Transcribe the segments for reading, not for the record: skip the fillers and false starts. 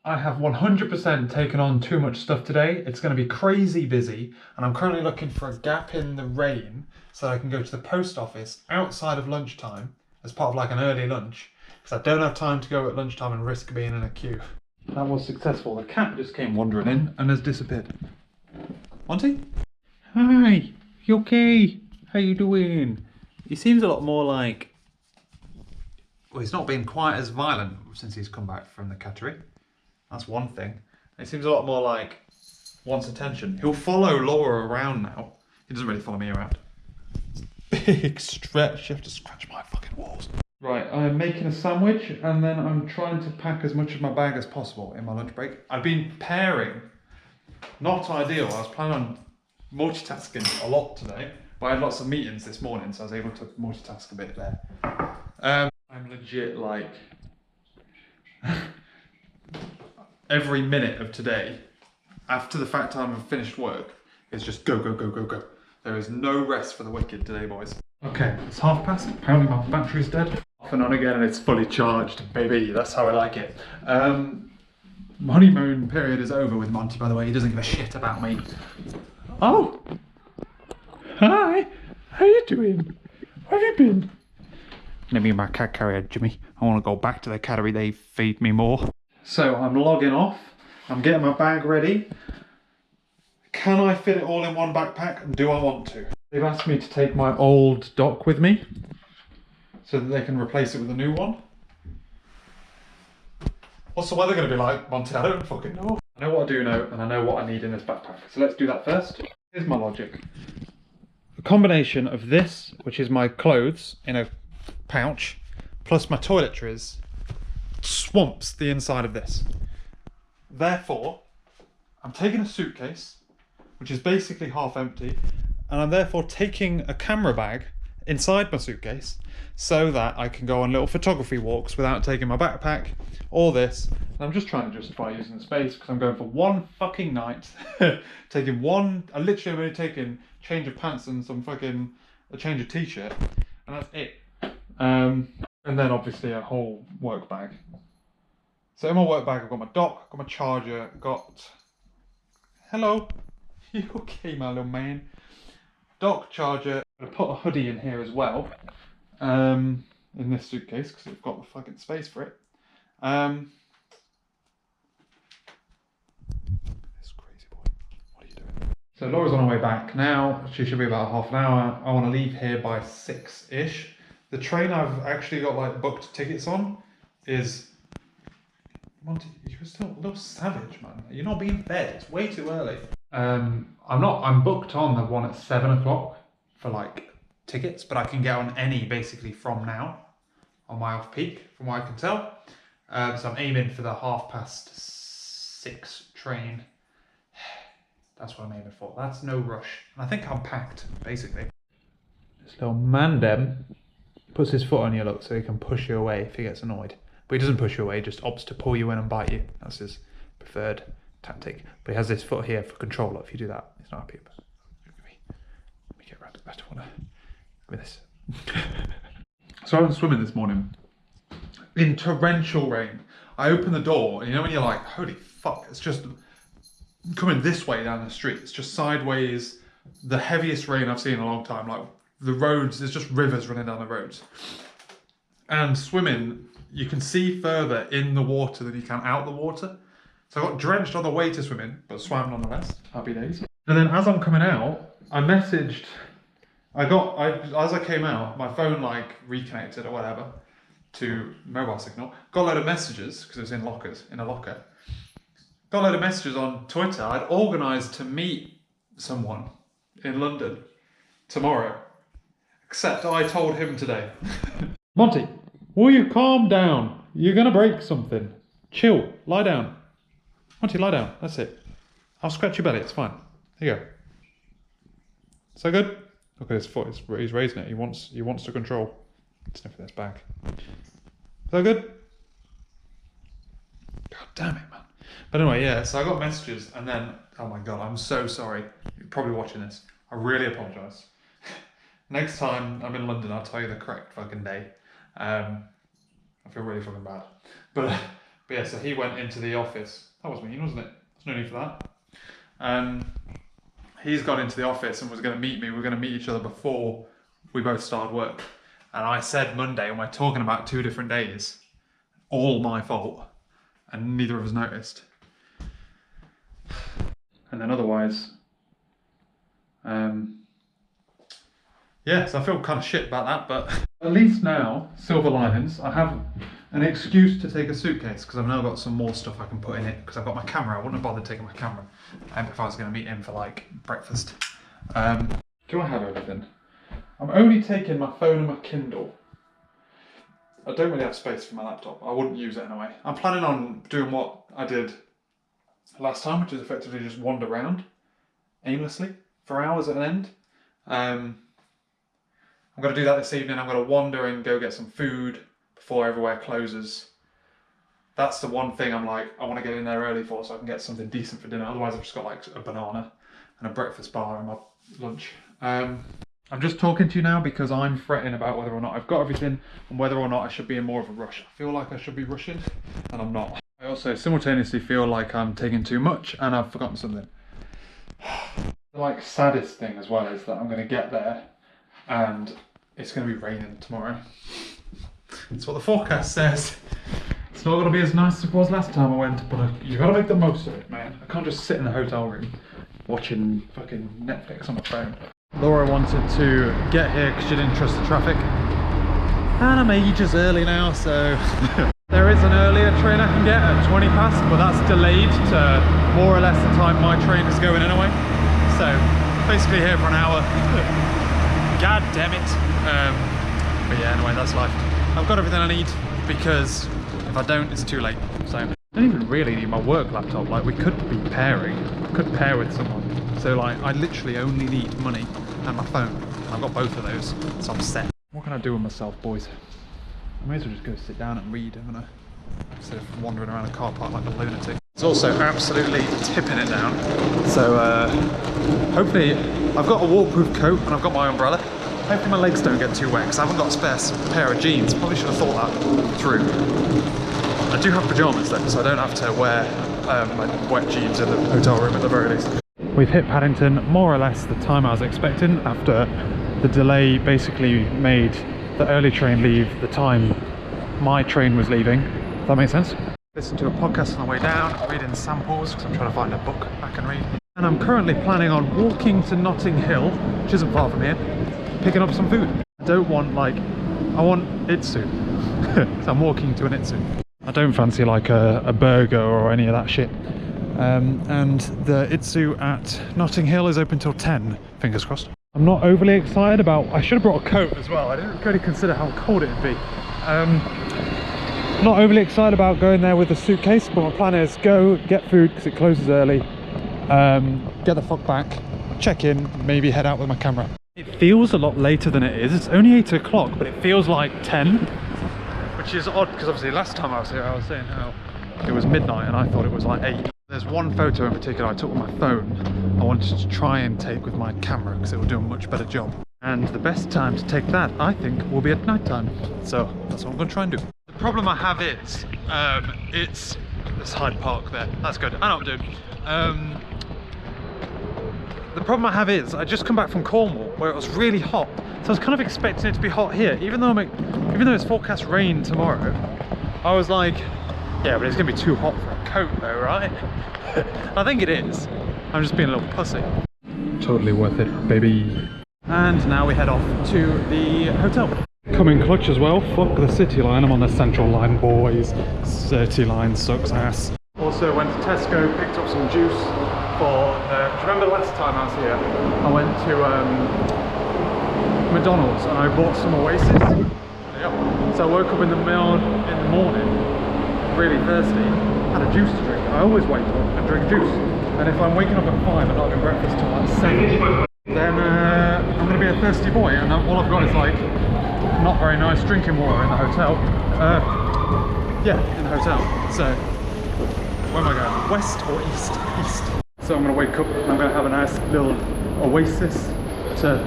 I have 100% taken on too much stuff today. It's going to be crazy busy, and I'm currently looking for a gap in the rain so I can go to the post office outside of lunchtime as part of like an early lunch, because I don't have time to go at lunchtime and risk being in a queue. That was successful. The cat just came wandering in and has disappeared. Monty? Hi, you okay? How you doing? He seems a lot more like... Well, he's not been quite as violent since he's come back from the cattery. That's one thing. It seems a lot more like wants attention. He'll follow Laura around now. He doesn't really follow me around. Big stretch. You have to scratch my fucking walls. Right, I'm making a sandwich and then I'm trying to pack as much of my bag as possible in my lunch break. I've been pairing. Not ideal. I was planning on multitasking a lot today, but I had lots of meetings this morning, so I was able to multitask a bit there. I'm legit like... every minute of today, after the fact time I've finished work, is just go, go, go, go, go. There is no rest for the wicked today, boys. Okay, it's past. Apparently my battery's dead. Off and on again, and it's fully charged, baby. That's how I like it. Honeymoon period is over with Monty, by the way. He doesn't give a shit about me. Oh! Hi! How you doing? Where have you been? Let me my cat carrier, Jimmy. I want to go back to the cattery. They feed me more. So I'm logging off, I'm getting my bag ready. Can I fit it all in one backpack, and do I want to? They've asked me to take my old dock with me so that they can replace it with a new one. What's the weather going to be like, Monty? I don't fucking know. I know what I do know, and I know what I need in this backpack. So let's do that first. Here's my logic. A combination of this, which is my clothes in a pouch, plus my toiletries, swamps the inside of this. Therefore, I'm taking a suitcase, which is basically half empty, and I'm therefore taking a camera bag inside my suitcase so that I can go on little photography walks without taking my backpack or this. And I'm just trying to justify using the space because I'm going for one fucking night. Taking one, I literally am only taking change of pants and a change of t-shirt, and that's it. And then obviously a whole work bag. So in my work bag I've got my dock, got my charger, got... Hello! You okay, my little man? Dock, charger. I'm gonna put a hoodie in here as well. In this suitcase, because we've got the fucking space for it. This crazy boy. What are you doing? So Laura's on her way back now. She should be about half an hour. I want to leave here by 6-ish. The train I've actually got like booked tickets on is... Monty, you're still a little savage, man. You're not being fed. It's way too early. I'm booked on the one at 7 o'clock for like tickets, but I can get on any basically from now on my off peak, from what I can tell. So I'm aiming for the 6:30 train. That's what I'm aiming for. That's no rush. And I think I'm packed, basically. This little mandem puts his foot on you, look, so he can push you away if he gets annoyed. But he doesn't push you away, he just opts to pull you in and bite you. That's his preferred tactic. But he has this foot here for control. Look, if you do that, he's not happy. But let me get around it. I don't want to... Give me this. So I went swimming this morning in torrential rain. I opened the door, and you know when you're like, holy fuck, it's just coming this way down the street. It's just sideways, the heaviest rain I've seen in a long time. Like the roads, there's just rivers running down the roads. And swimming, you can see further in the water than you can out the water. So I got drenched on the way to swimming, but swam nonetheless. Happy days. And then as I'm coming out, I messaged, as I came out, my phone like reconnected or whatever to mobile signal. Got a load of messages, because it was in a locker. Got a load of messages on Twitter. I'd organised to meet someone in London tomorrow. Except I told him today. Monty, will you calm down? You're going to break something. Chill, lie down. Monty, lie down, that's it. I'll scratch your belly, it's fine. Here you go. So good? Look at his foot, he's raising it. He wants to control. Sniff this bag. So good? God damn it, man. But anyway, yeah, so I got messages and then, oh my God, I'm so sorry. You're probably watching this. I really apologise. Next time I'm in London, I'll tell you the correct fucking day. I feel really fucking bad. But But yeah, so he went into the office. That was mean, wasn't it? There's no need for that. He's gone into the office and was going to meet me. We were going to meet each other before we both started work. And I said Monday, and we're talking about 2 different days. All my fault. And neither of us noticed. And then otherwise, yeah, so I feel kind of shit about that, but at least now, silver linings, I have an excuse to take a suitcase because I've now got some more stuff I can put in it because I've got my camera. I wouldn't have bothered taking my camera if I was going to meet him for like breakfast. Do I have everything? I'm only taking my phone and my Kindle. I don't really have space for my laptop. I wouldn't use it anyway. I'm planning on doing what I did last time, which is effectively just wander around aimlessly for hours at an end. I'm going to do that this evening. I'm going to wander and go get some food before everywhere closes. That's the one thing I'm like, I want to get in there early for so I can get something decent for dinner. Otherwise I've just got like a banana and a breakfast bar and my lunch. I'm just talking to you now because I'm fretting about whether or not I've got everything and whether or not I should be in more of a rush. I feel like I should be rushing and I'm not. I also simultaneously feel like I'm taking too much and I've forgotten something. The like saddest thing as well is that I'm going to get there and it's going to be raining tomorrow. That's what the forecast says. It's not going to be as nice as it was last time I went, but you got to make the most of it, man. I can't just sit in the hotel room watching fucking Netflix on my phone. Laura wanted to get here because she didn't trust the traffic. And I'm ages early now, so there is an earlier train I can get at 20 past, but that's delayed to more or less the time my train is going anyway. So basically here for an hour. God damn it. But yeah, anyway, that's life. I've got everything I need because if I don't, it's too late. So I don't even really need my work laptop. Like we could be pairing, could pair with someone. So like I literally only need money and my phone. I've got both of those, so I'm set. What can I do with myself, boys? I may as well just go sit down and read, haven't I? Instead of wandering around a car park like a lunatic. It's also absolutely tipping it down. So hopefully, I've got a waterproof coat and I've got my umbrella. Hopefully my legs don't get too wet because I haven't got a spare pair of jeans. Probably should have thought that through. I do have pyjamas though, so I don't have to wear my wet jeans in the hotel room at the very least. We've hit Paddington more or less the time I was expecting after the delay basically made the early train leave the time my train was leaving. If that makes sense? Listen to a podcast on the way down, reading samples because I'm trying to find a book I can read. And I'm currently planning on walking to Notting Hill, which isn't far from here, picking up some food. I don't want like, I want Itsu. So I'm walking to an Itsu. I don't fancy like a burger or any of that shit. And the Itsu at Notting Hill is open till 10, fingers crossed. I'm not overly excited about, I should have brought a coat as well. I didn't really consider how cold it'd be. Not overly excited about going there with a suitcase, but my plan is go get food because it closes early, get the fuck back, check in, maybe head out with my camera. It feels a lot later than it is. It's only 8 o'clock, but it feels like 10, which is odd because obviously last time I was here I was saying how it was midnight and I thought it was like 8. There's one photo in particular I took with my phone I wanted to try and take with my camera because it will do a much better job. And the best time to take that, I think, will be at night time. So that's what I'm going to try and do. The problem I have is, there's Hyde Park there. That's good. I know what I'm doing. The problem I have is, I just come back from Cornwall where it was really hot. So I was kind of expecting it to be hot here. Even though it's forecast rain tomorrow, I was like, yeah, but it's going to be too hot for a coat though, right? I think it is. I'm just being a little pussy. Totally worth it, baby. And now we head off to the hotel. Coming clutch as well. Fuck the city line. I'm on the central line, boys. City line sucks ass. Also went to Tesco, picked up some juice for. Do you remember last time I was here? I went to McDonald's and I bought some Oasis. Yep. So I woke up in the morning, really thirsty, had a juice to drink. I always wake up and drink juice. And if I'm waking up at 5 and not having breakfast till like 7, then I'm going to be a thirsty boy, and all I've got is like not very nice drinking water in the hotel. Yeah, in the hotel. So where am I going? West or east? East. So I'm going to wake up and I'm going to have a nice little Oasis to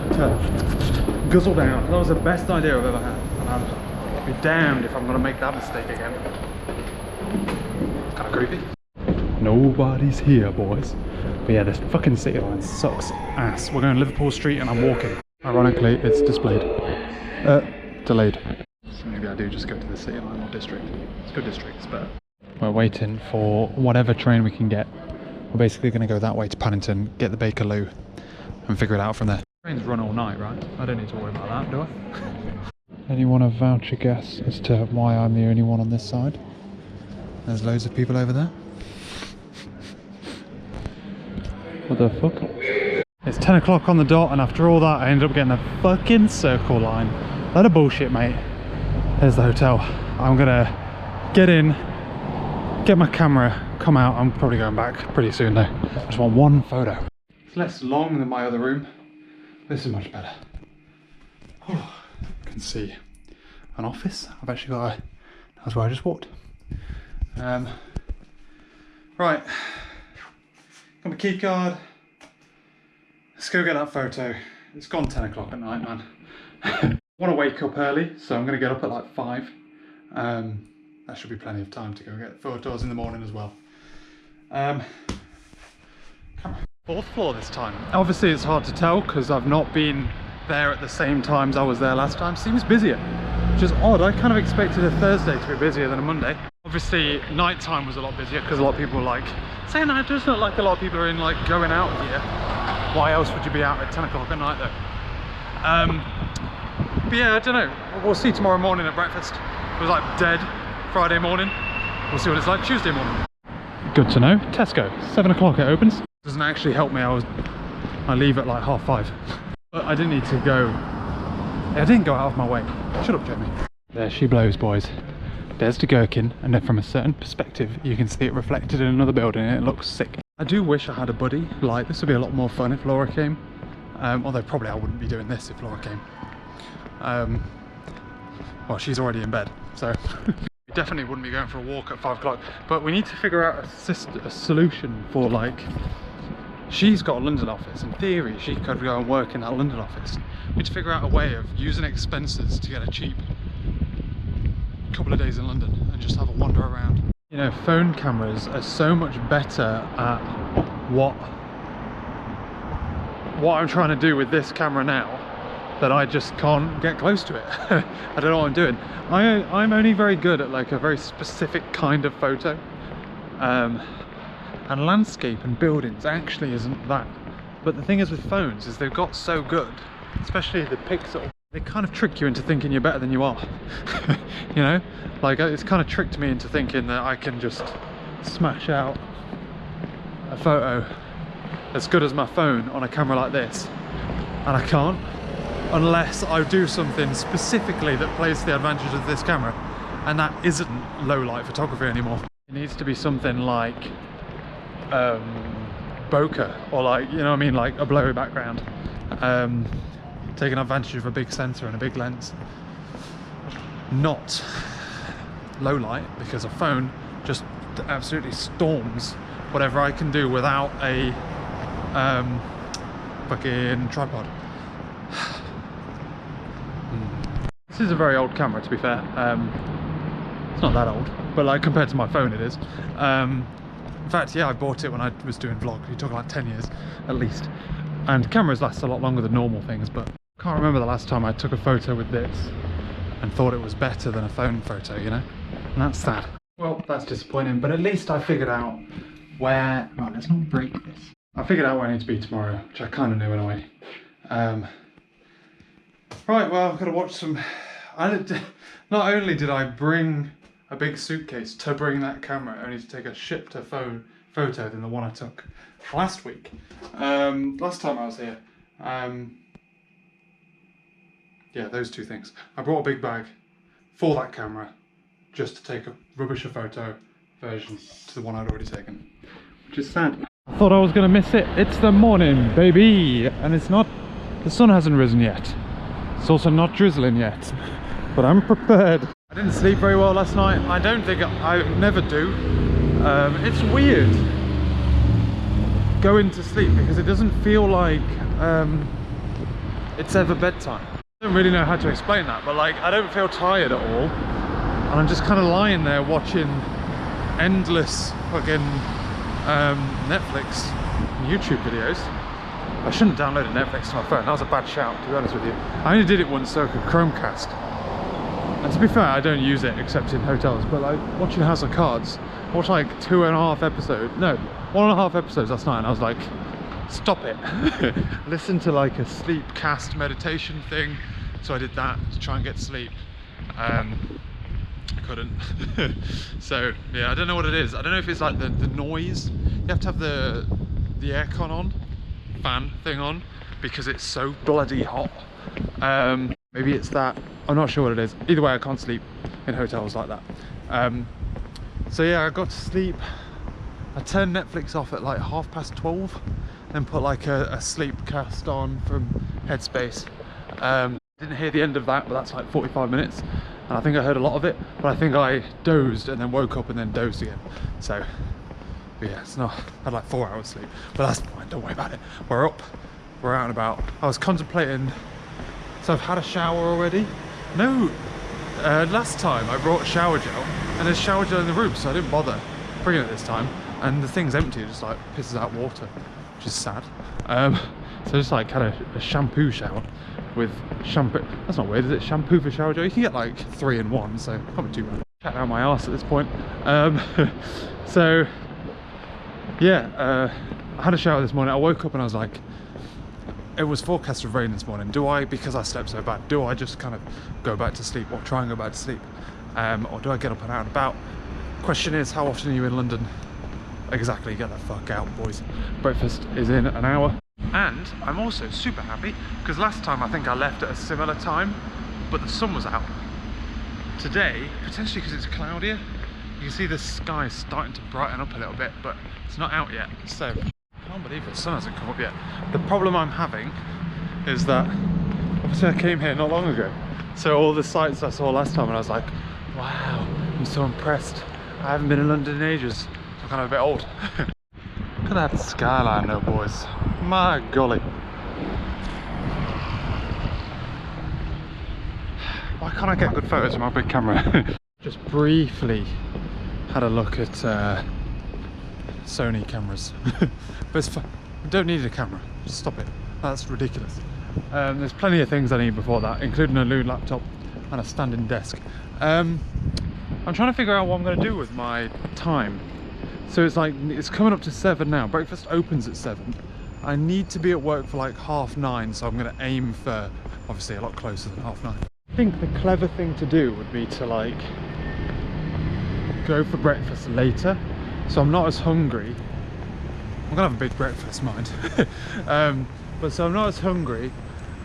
guzzle down. That was the best idea I've ever had, and I'll be damned if I'm going to make that mistake again. Kind of creepy. Nobody's here, boys. But yeah, this fucking city line sucks ass. We're going Liverpool Street and I'm walking. Ironically, it's displayed. Delayed. So maybe I do just go to the city line or district. Let's go district, it's better. We're waiting for whatever train we can get. We're basically going to go that way to Paddington, get the Bakerloo, and figure it out from there. Trains run all night, right? I don't need to worry about that, do I? Anyone a voucher guess as to why I'm the only one on this side? There's loads of people over there. What the fuck? It's 10 o'clock on the dot, and after all that I ended up getting the fucking circle line. Load of bullshit, mate. There's the hotel. I'm gonna get in, get my camera, come out. I'm probably going back pretty soon though. I just want one photo. It's less long than my other room. This is much better. Oh, you can see an office. I've actually got a, that's where I just walked. Right, got my key card. Let's go get that photo. It's gone 10 o'clock at night, man. I want to wake up early, so I'm going to get up at like 5. That should be plenty of time to go get photos in the morning as well. Fourth floor this time. Obviously it's hard to tell because I've not been there at the same times I was there last time. Seems busier, which is odd. I kind of expected a Thursday to be busier than a Monday. Obviously night time was a lot busier because a lot of people were like, saying that it does look like a lot of people are in like going out here. Why else would you be out at 10 o'clock at night though? But yeah, I don't know. We'll see tomorrow morning at breakfast. It was like dead Friday morning. We'll see what it's like Tuesday morning. Good to know. Tesco, 7 o'clock it opens. Doesn't actually help me. I leave at like 5:30. But I didn't need to go. I didn't go out of my way. Shut up, Jamie. There she blows, boys. There's the gherkin, and then from a certain perspective you can see it reflected in another building and it looks sick. I do wish I had a buddy. Like, this would be a lot more fun if Laura came. Although probably I wouldn't be doing this if Laura came. Well, she's already in bed, so we definitely wouldn't be going for a walk at 5 o'clock. But we need to figure out a solution for, like, she's got a London office. In theory, she could go and work in that London office. We need to figure out a way of using expenses to get a cheap couple of days in London and just have a wander around. You know, phone cameras are so much better at what I'm trying to do with this camera now that I just can't get close to it. I don't know what I'm doing. I'm only very good at like a very specific kind of photo. And landscape and buildings actually isn't that. But the thing is with phones is they've got so good, especially the Pixel, they kind of trick you into thinking you're better than you are. You know, like it's kind of tricked me into thinking that I can just smash out a photo as good as my phone on a camera like this, and I can't unless I do something specifically that plays to the advantage of this camera, and that isn't low light photography anymore. It needs to be something like bokeh, or like, you know what I mean, like a blurry background, taking advantage of a big sensor and a big lens, not low light, because a phone just absolutely storms whatever I can do without a fucking tripod. This is a very old camera, to be fair. It's not that old, but like compared to my phone it is. In fact, yeah, I bought it when I was doing vlog. You're talking like 10 years at least. And cameras last a lot longer than normal things, but I can't remember the last time I took a photo with this and thought it was better than a phone photo, you know? And that's sad. Well, that's disappointing, but at least I figured out where... Right, let's not break this. I figured out where I need to be tomorrow, which I kind of knew in a way. Right, well, I've got to watch some... Not only did I bring a big suitcase to bring that camera, only to take a shipped phone photo than the one I took last week. Last time I was here. Yeah, those two things. I brought a big bag for that camera just to take a rubbish photo version to the one I'd already taken, which is sad. I thought I was going to miss it. It's the morning, baby, and it's not, the sun hasn't risen yet. It's also not drizzling yet, but I'm prepared. I didn't sleep very well last night. I don't think I never do. It's weird going to sleep because it doesn't feel like it's ever bedtime. I don't really know how to explain that, but like I don't feel tired at all, and I'm just kind of lying there watching endless fucking Netflix and YouTube videos. I shouldn't have downloaded Netflix to my phone. That was a bad shout, to be honest with you. I only did it once so I could Chromecast. And to be fair, I don't use it except in hotels, but like watching House of Cards, I watched like 1.5 episodes last night, and I was like, stop it. Listen to like a sleep cast meditation thing. So I did that to try and get sleep. I couldn't. So yeah, I don't know what it is. I don't know if it's like the noise. You have to have the aircon on, fan thing on, because it's so bloody hot. Maybe it's that. I'm not sure what it is. Either way, I can't sleep in hotels like that. So yeah, I got to sleep. I turned Netflix off at like 12:30, then put like a sleep cast on from Headspace. Didn't hear the end of that, but that's like 45 minutes. And I think I heard a lot of it, but I think I dozed and then woke up and then dozed again. So yeah, it's not, I had like 4 hours sleep, but that's fine, don't worry about it. We're up, we're out and about. I was contemplating, so I've had a shower already. No, last time I brought shower gel, and there's shower gel in the room, so I didn't bother bringing it this time. And the thing's empty, it just like pisses out water, which is sad. So I just like had a shampoo shower with shampoo. That's not weird, is it? Shampoo for shower gel. You can get like 3 in 1, so can't be too bad. Chat out my arse at this point. So yeah, I had a shower this morning. I woke up and I was like, it was forecast of rain this morning. Do I, because I slept so bad, do I just kind of go back to sleep, or try and go back to sleep, or do I get up and out and about? Question is, how often are you in London? Exactly, get the fuck out, boys. Breakfast is in an hour. And I'm also super happy because last time I think I left at a similar time, but the sun was out. Today, potentially because it's cloudier, you can see the sky starting to brighten up a little bit, but it's not out yet. So I can't believe the sun hasn't come up yet. The problem I'm having is that obviously I came here not long ago, so all the sights I saw last time and I was like, wow, I'm so impressed. I haven't been in London in ages. I'm kind of a bit old. Look at that skyline though, boys. My golly. Why can't I get good photos with my big camera? Just briefly had a look at Sony cameras. But it's fun. I don't need a camera. Just stop it. That's ridiculous. There's plenty of things I need before that, including a new laptop and a standing desk. I'm trying to figure out what I'm going to do with my time. So it's like, it's coming up to 7 now. Breakfast opens at 7. I need to be at work for like 9:30, so I'm going to aim for obviously a lot closer than 9:30. I think the clever thing to do would be to like go for breakfast later, so I'm not as hungry. I'm gonna have a big breakfast, mind. But so I'm not as hungry,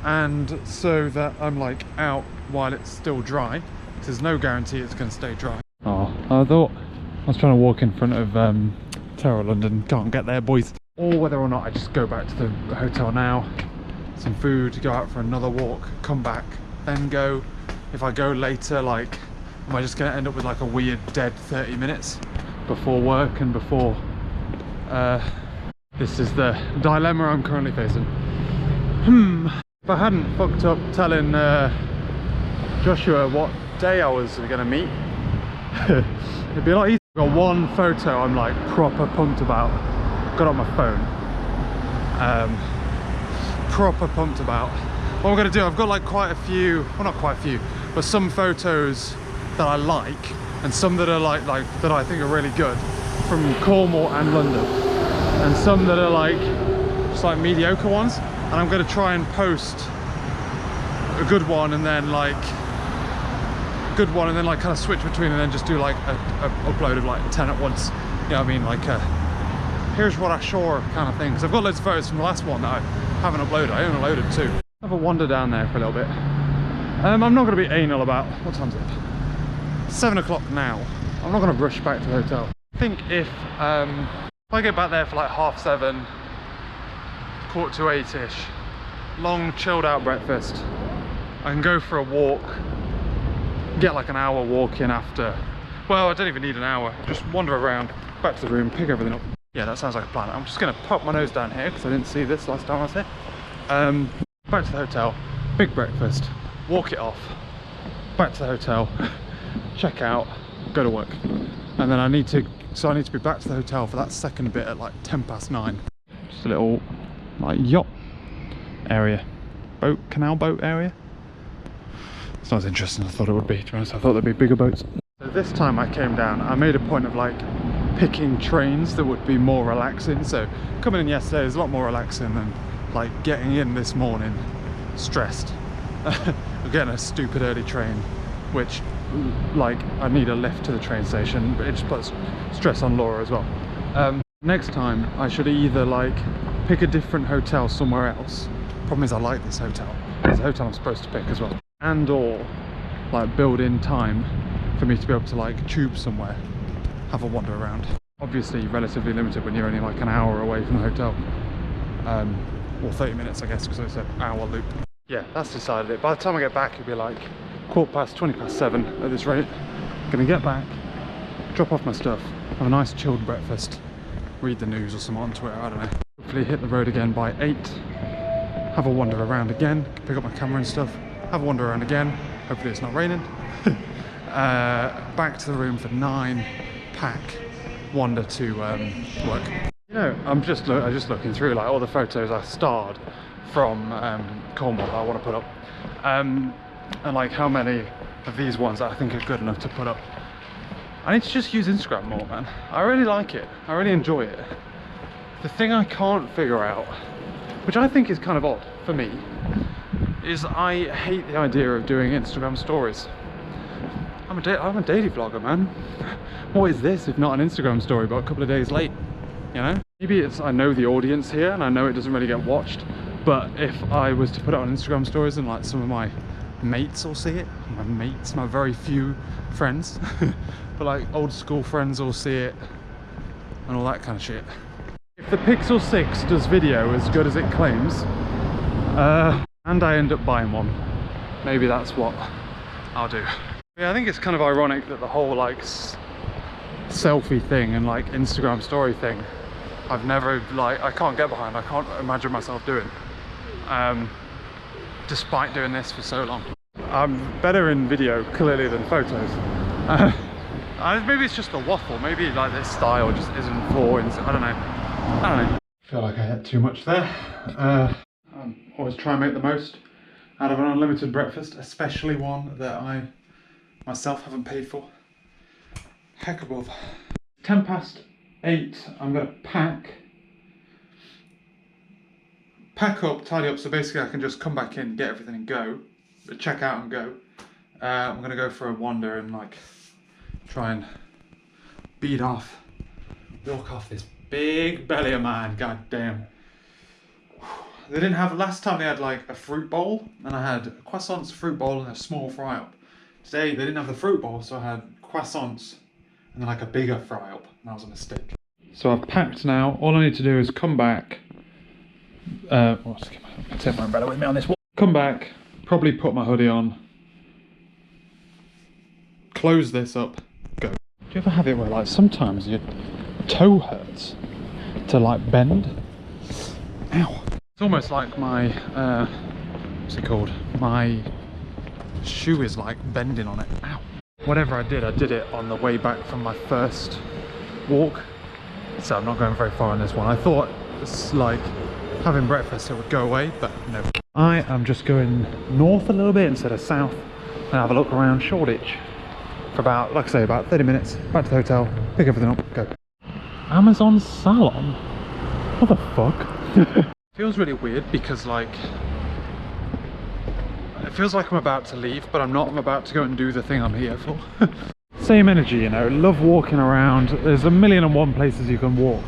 and so that I'm like out while it's still dry, because there's no guarantee it's going to stay dry. Oh, I thought I was trying to walk in front of Tower of London, can't get there, boys. Or whether or not I just go back to the hotel now, some food, go out for another walk, come back, then go. If I go later, like, am I just going to end up with like a weird dead 30 minutes before work and before... this is the dilemma I'm currently facing. If I hadn't fucked up telling Joshua what day I was going to meet, it'd be a lot easier. I've got one photo I'm like proper pumped about. Got on my phone. Proper pumped about. What I'm going to do, I've got like quite a few, well not quite a few, but some photos that I like, and some that are like that I think are really good from Cornwall and London, and some that are like just like mediocre ones. And I'm going to try and post a good one and then like kind of switch between, and then just do like a upload of like 10 at once. You know what I mean? Like here's what I saw kind of thing. Because I've got loads of photos from the last one that I haven't uploaded. I only uploaded 2. Have a wander down there for a little bit. I'm not going to be anal about, what time's it? 7 o'clock now. I'm not going to rush back to the hotel. I think if I get back there for like 7:30, 7:45-ish, long chilled out breakfast, I can go for a walk, get like an hour walk in after. Well, I don't even need an hour, just wander around, back to the room, pick everything up. Yeah, that sounds like a plan. I'm just going to pop my nose down here because I didn't see this last time I was here. Back to the hotel, big breakfast, walk it off, back to the hotel, check out, go to work. And then I need to So I need to be back to the hotel for that second bit at like 9:10. Just a little like yacht area, canal boat area. It's not as interesting as I thought it would be, to be honest. I thought there'd be bigger boats. So this time I came down, I made a point of like picking trains that would be more relaxing. So coming in yesterday is a lot more relaxing than like getting in this morning stressed. I'm getting a stupid early train, which like I need a lift to the train station, but it just puts stress on Laura as well. Next time I should either like pick a different hotel somewhere else. Problem is I like this hotel. It's a hotel I'm supposed to pick as well. And or like build in time for me to be able to like tube somewhere, have a wander around. Obviously relatively limited when you're only like an hour away from the hotel. Or 30 minutes I guess, because it's an hour loop. Yeah, that's decided it. By the time I get back it'll be like 7:15 at this rate. Gonna get back, drop off my stuff, have a nice chilled breakfast, read the news or something on Twitter, I don't know. Hopefully hit the road again by 8, have a wander around again, pick up my camera and stuff, have a wander around again, hopefully it's not raining. Back to the room for 9, pack, wander to work. You know, I'm just looking through like all the photos I starred from Cornwall that I want to put up. And like how many of these ones that I think are good enough to put up. I need to just use Instagram more, man. I really like it. I really enjoy it. The thing I can't figure out, which I think is kind of odd for me, is I hate the idea of doing Instagram stories. I'm a daily vlogger, man. What is this if not an Instagram story but a couple of days late, you know? Maybe it's I know the audience here and I know it doesn't really get watched, but if I was to put it on Instagram stories and like some of my mates will see it, my very few friends, but like old school friends will see it and all that kind of shit. If the Pixel 6 does video as good as it claims, and I end up buying one, maybe that's what I'll do. Yeah, I think it's kind of ironic that the whole like selfie thing and like Instagram story thing, I've never like, I can't get behind, I can't imagine myself doing. Despite doing this for so long. I'm better in video clearly than photos. Maybe it's just a waffle, maybe like this style just isn't for, I don't know. I feel like I had too much there. Always try and make the most out of an unlimited breakfast, especially one that I myself haven't paid for. Heck above. 8:10, I'm gonna pack up, tidy up, so basically I can just come back in, get everything and go, check out and go. I'm gonna go for a wander and like try and walk off this big belly of mine, god damn. They didn't have, last time they had like a fruit bowl, and I had croissants, fruit bowl and a small fry up. Today they didn't have the fruit bowl, so I had croissants and then like a bigger fry up, and that was a mistake. So I've packed now, all I need to do is come back, take my umbrella with me on this one. Come back, probably put my hoodie on, close this up, go. Do you ever have it where like sometimes your toe hurts to like bend? Ow. It's almost like my, what's it called? My shoe is like bending on it. Ow. Whatever I did it on the way back from my first walk. So I'm not going very far on this one. I thought it's like having breakfast it would go away, but no. I am just going north a little bit instead of south and have a look around Shoreditch for about, like I say, about 30 minutes. Back to the hotel, pick everything up, go. Amazon Salon? What the fuck? Feels really weird because like, it feels like I'm about to leave, but I'm not. I'm about to go and do the thing I'm here for. Same energy, you know, love walking around. There's 1,000,001 places you can walk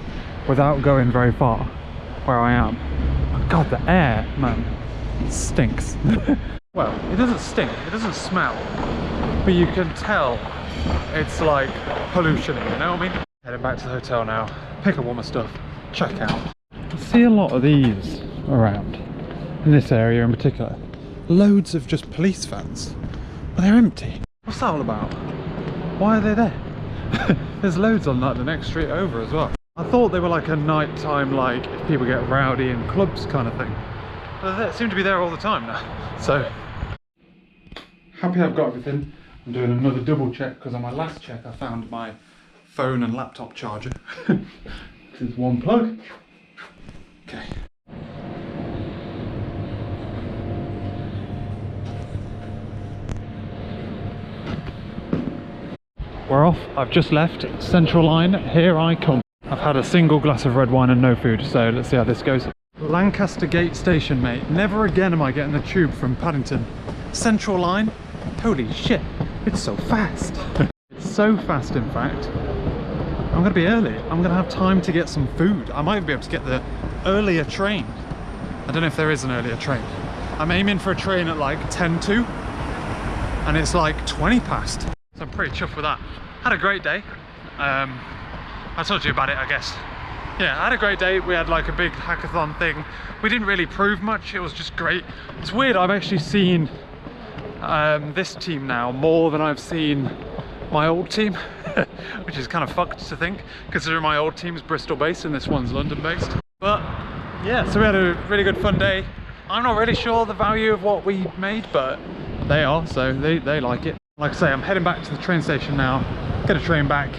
without going very far where I am. Oh God, the air, man, it stinks. Well, it doesn't stink, it doesn't smell, but you can tell it's like pollution, you know what I mean? Heading back to the hotel now, pick up all my stuff, check out. I see a lot of these around, in this area in particular. Loads of just police vans, but they're empty. What's that all about? Why are they there? There's loads on like the next street over as well. I thought they were like a nighttime, like if people get rowdy in clubs kind of thing. But they seem to be there all the time now. So, happy I've got everything. I'm doing another double check because on my last check I found my phone and laptop charger. This is one plug. Okay. We're off. I've just left Central Line. Here I come. I've had a single glass of red wine and no food, so let's see how this goes. Lancaster Gate Station, mate. Never again am I getting the tube from Paddington. Central Line? Holy shit, it's so fast. It's so fast, in fact. I'm gonna be early. I'm gonna have time to get some food. I might be able to get the earlier train. I don't know if there is an earlier train. I'm aiming for a train at like 10 to, and it's like 20 past. So I'm pretty chuffed with that. Had a great day. I told you about it, I guess. Yeah, I had a great day. We had like a big hackathon thing. We didn't really prove much. It was just great. It's weird, I've actually seen this team now more than I've seen my old team, which is kind of fucked to think, considering my old team's Bristol based and this one's London based. But yeah, so we had a really good fun day. I'm not really sure the value of what we made, but they are, so they like it. Like I say, I'm heading back to the train station now, get a train back.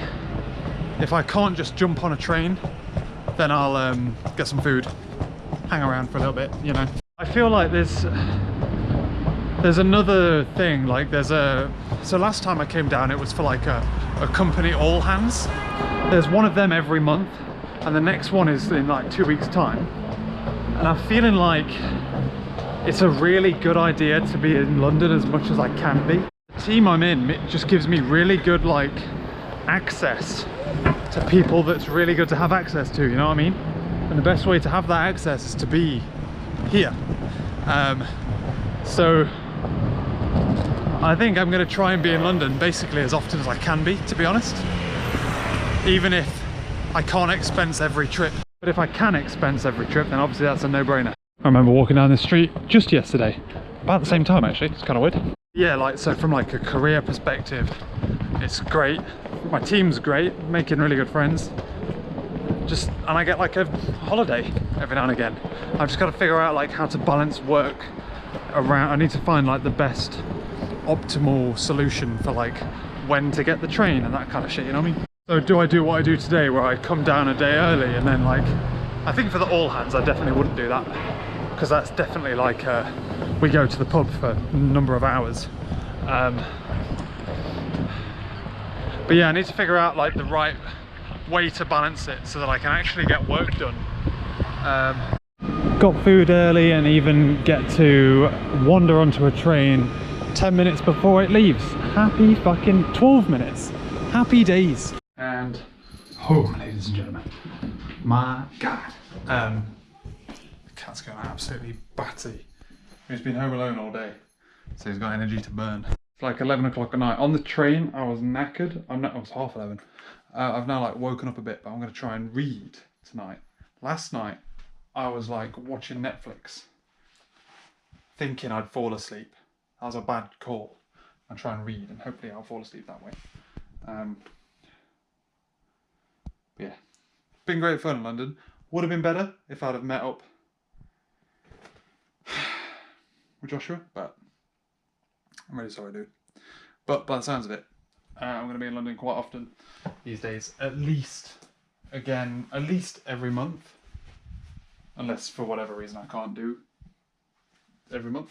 If I can't just jump on a train, then I'll get some food, hang around for a little bit, you know. I feel like there's another thing, like so last time I came down it was for like a company all hands. There's one of them every month and the next one is in like 2 weeks time. And I'm feeling like it's a really good idea to be in London as much as I can be. The team I'm in, it just gives me really good like access to people that's really good to have access to, you know what I mean? And the best way to have that access is to be here. So I think I'm going to try and be in London basically as often as I can be, to be honest, even if I can't expense every trip. But if I can expense every trip, then obviously that's a no-brainer. I remember walking down the street just yesterday, about the same time actually. It's kind of weird. Yeah, like, so from like a career perspective, it's great. My team's great, making really good friends. And I get like a holiday every now and again. I've just got to figure out like how to balance work around. I need to find like the best optimal solution for like when to get the train and that kind of shit, you know what I mean? So do I do what I do today where I come down a day early and then like, I think for the all hands I definitely wouldn't do that, because that's definitely like we go to the pub for a number of hours. But yeah, I need to figure out like the right way to balance it so that I can actually get work done. Got food early and even get to wander onto a train 10 minutes before it leaves. Happy fucking 12 minutes. Happy days. And home, ladies and gentlemen. My God. The cat's going absolutely batty. He's been home alone all day, so he's got energy to burn. It's like 11 o'clock at night. On the train, I was knackered. It was 11:30. I've now like woken up a bit, but I'm going to try and read tonight. Last night, I was like watching Netflix, thinking I'd fall asleep. That was a bad call. I'll try and read, and hopefully I'll fall asleep that way. But yeah, been great fun in London. Would have been better if I'd have met up with Joshua, but I'm really sorry, dude. But by the sounds of it, I'm going to be in London quite often these days. At least every month. Unless for whatever reason I can't do every month.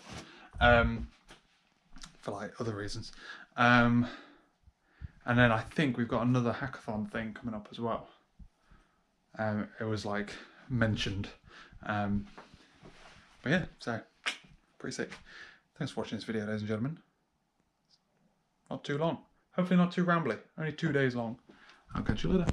For like other reasons. And then I think we've got another hackathon thing coming up as well. It was like mentioned. But yeah, so pretty sick. Thanks for watching this video, ladies and gentlemen. Not too long. Hopefully not too rambly. Only 2 days long. I'll catch you later.